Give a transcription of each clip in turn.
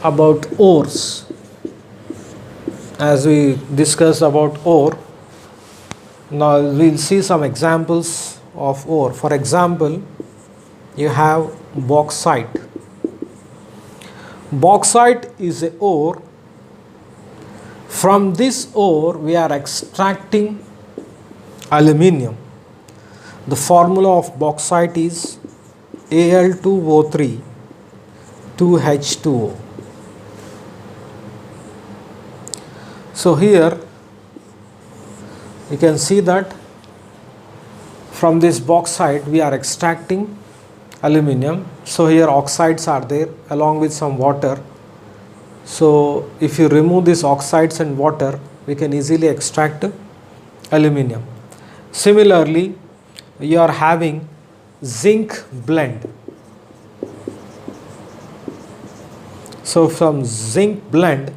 about ores. As we discussed about ore, now we'll see some examples of ore. For example, you have bauxite. Bauxite is a ore. From this ore we are extracting aluminium. The formula of bauxite is Al2O3 2H2O. So here you can see that from this bauxite we are extracting aluminium. So here oxides are there along with some water. So if you remove these oxides and water, we can easily extract aluminium. Similarly, you are having zinc blende. So from zinc blende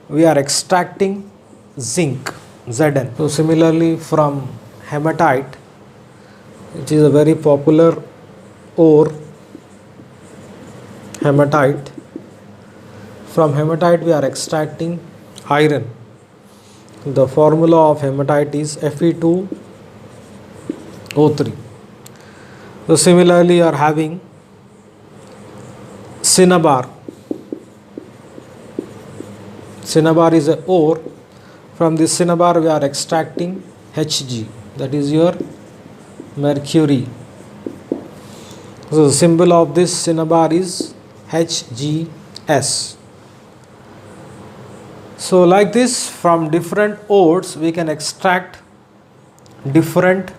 we are extracting zinc, Zn. So similarly from hematite, which is a very popular ore, hematite. From hematite we are extracting iron. The formula of hematite is Fe2O3. So similarly you are having cinnabar. Cinnabar is a ore. From this cinnabar we are extracting Hg, that is your mercury. So the symbol of this cinnabar is Hgs. So like this, from different ores we can extract different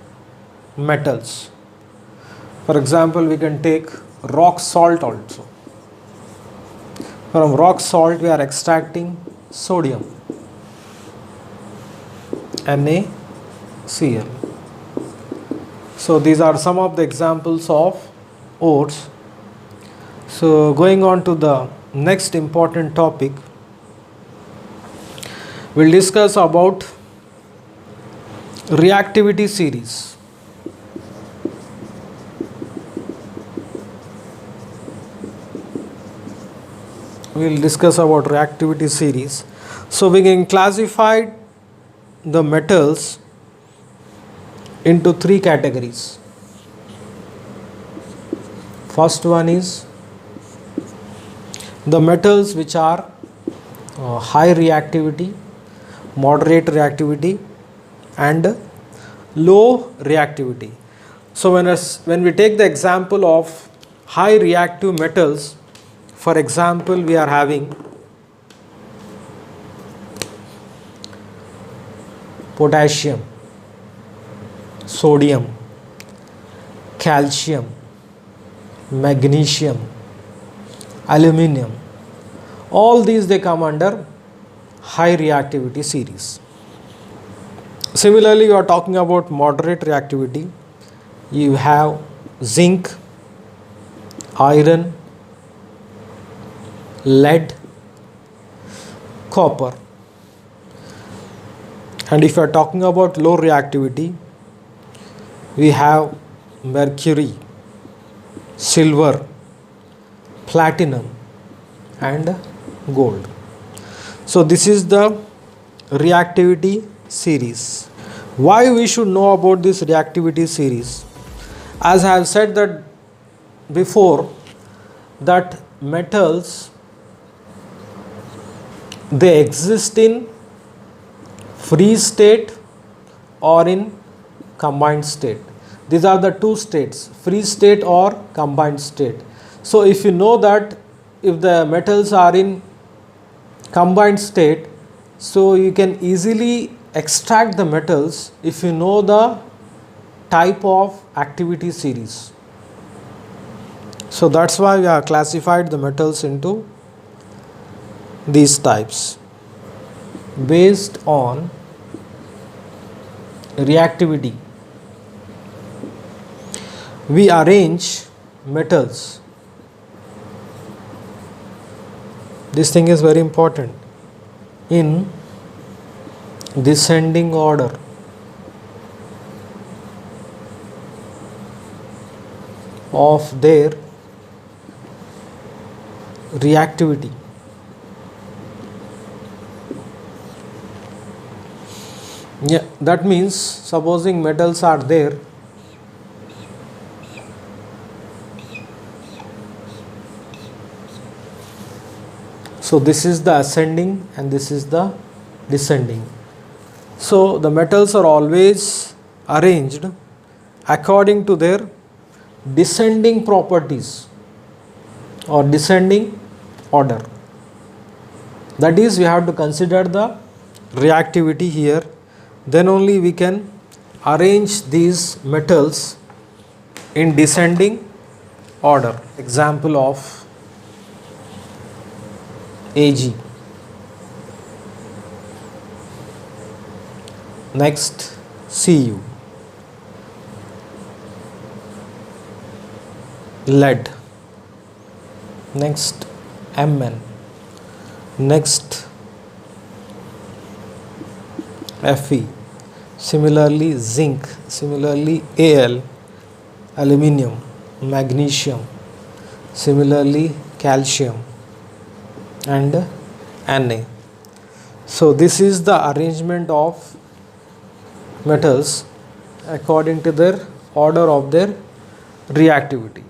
metals. For example, we can take rock salt also. From rock salt we are extracting sodium, NaCl. So these are some of the examples of ores. So going on to the next important topic, we'll discuss about reactivity series. We'll discuss about reactivity series. So we can classify the metals into three categories. First one is the metals which are high reactivity, moderate reactivity and low reactivity. So when we take the example of high reactive metals, for example we are having potassium, sodium, calcium, magnesium, aluminium. All these they come under high reactivity series. Similarly, you are talking about moderate reactivity. You have zinc, iron, lead, copper. And if you are talking about low reactivity, we have mercury, silver, platinum and gold. So this is the reactivity series. Why we should know about this reactivity series? As I have said that before, that metals, they exist in free state or in combined state. These are the two states, free state or combined state. So if you know that if the metals are in combined state, so you can easily extract the metals if you know the type of activity series. So that's why we have classified the metals into these types based on reactivity. We arrange metals. This thing is very important, in descending order. Of their reactivity. Yeah, that means supposing metals are there, so this is the ascending and this is the descending. So the metals are always arranged according to their descending properties or descending order. That is, we have to consider the reactivity here, then only we can arrange these metals in descending order. Example of Ag. Next, Cu, lead. Next, Mn. Next, Fe. Similarly, zinc. Similarly, Al, aluminium, magnesium. Similarly, calcium and Na. So this is the arrangement of metals according to their order of their reactivity.